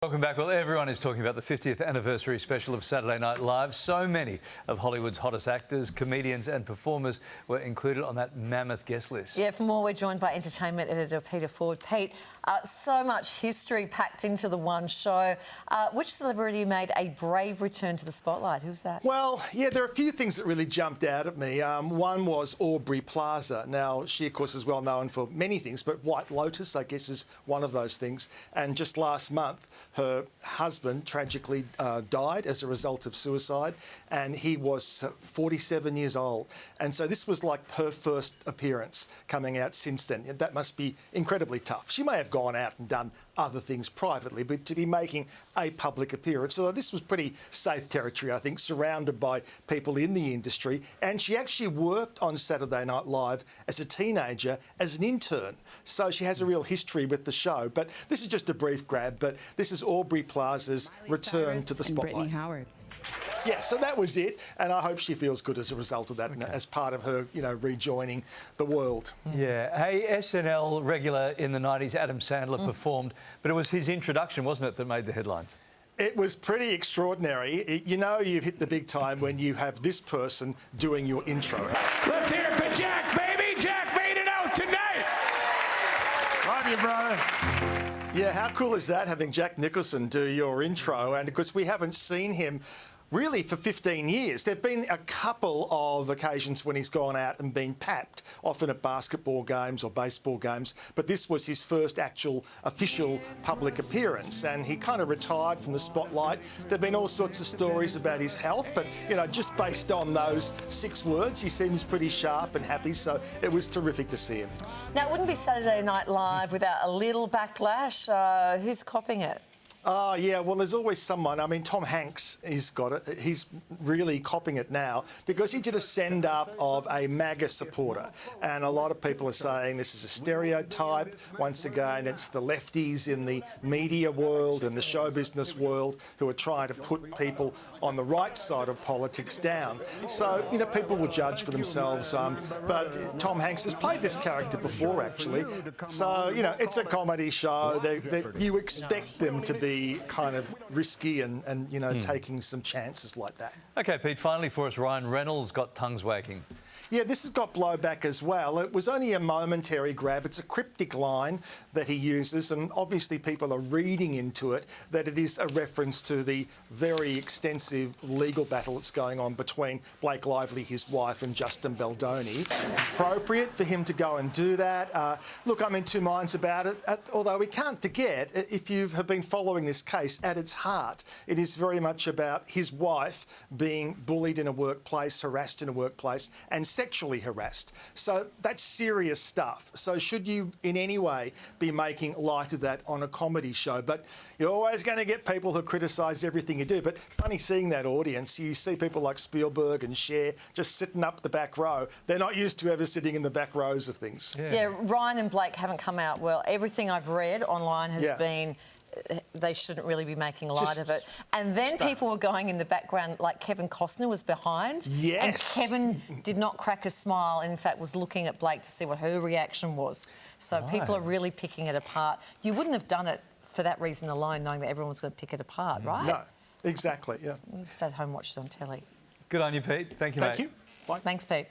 Welcome back. Well, everyone is talking about the 50th anniversary special of Saturday Night Live. So many of Hollywood's hottest actors, comedians and performers were included on that mammoth guest list. Yeah, for more, we're joined by entertainment editor Peter Ford. Pete, so much history packed into the one show. Which celebrity made a brave return to the spotlight? Who's that? Well, yeah, there are a few things that really jumped out at me. One was Aubrey Plaza. Now, she, of course, is well known for many things, but White Lotus, I guess, is one of those things. And just last month, her husband tragically died as a result of suicide, and he was 47 years old. And so this was like her first appearance coming out since then. That must be incredibly tough. She may have gone out and done other things privately, but to be making a public appearance, so this was pretty safe territory, I think, surrounded by people in the industry. And she actually worked on Saturday Night Live as a teenager as an intern. So she has a real history with the show. But this is just a brief grab, but this is Aubrey Plaza's return to the spotlight. Brittany Howard. Yeah, so that was it, and I hope she feels good as a result of that, and as part of her, rejoining the world. Yeah. Hey, SNL regular in the 90s, Adam Sandler performed, but it was his introduction, wasn't it, that made the headlines? It was pretty extraordinary. You've hit the big time when you have this person doing your intro. Let's hear it for Jack, baby. Jack made it out tonight. Love you, brother. Yeah, how cool is that, having Jack Nicholson do your intro? And of course, we haven't seen him really for 15 years. There have been a couple of occasions when he's gone out and been papped, often at basketball games or baseball games, but this was his first actual official public appearance, and he kind of retired from the spotlight. There have been all sorts of stories about his health, but, just based on those 6 words, he seems pretty sharp and happy, so it was terrific to see him. Now, it wouldn't be Saturday Night Live without a little backlash. Who's copping it? Oh, yeah, well, there's always someone. I mean, Tom Hanks, he's got it. He's really copping it now because he did a send-up of a MAGA supporter. And a lot of people are saying this is a stereotype. Once again, it's the lefties in the media world and the show business world who are trying to put people on the right side of politics down. So, people will judge for themselves. But Tom Hanks has played this character before, actually. So, it's a comedy show. You expect them to be kind of risky and taking some chances like that. OK, Pete, finally for us, Ryan Reynolds got tongues wagging. Yeah, this has got blowback as well. It was only a momentary grab. It's a cryptic line that he uses, and obviously people are reading into it that it is a reference to the very extensive legal battle that's going on between Blake Lively, his wife, and Justin Baldoni. Appropriate for him to go and do that. Look, I'm in two minds about it, although we can't forget, if you have been following this case, at its heart, it is very much about his wife being bullied in a workplace, harassed in a workplace, and sexually harassed. So that's serious stuff. So should you in any way be making light of that on a comedy show? But you're always going to get people who criticise everything you do. But funny seeing that audience. You see people like Spielberg and Cher just sitting up the back row. They're not used to ever sitting in the back rows of things. Yeah, Ryan and Blake haven't come out well. Everything I've read online has been they shouldn't really be making light of it. And then people were going in the background, like Kevin Costner was behind. Yes. And Kevin did not crack a smile, and in fact was looking at Blake to see what her reaction was. So people are really picking it apart. You wouldn't have done it for that reason alone, knowing that everyone's going to pick it apart, right? No, exactly, yeah. Stay at home, watch it on telly. Good on you, Pete. Thank you, mate. Thank you. Bye. Thanks, Pete.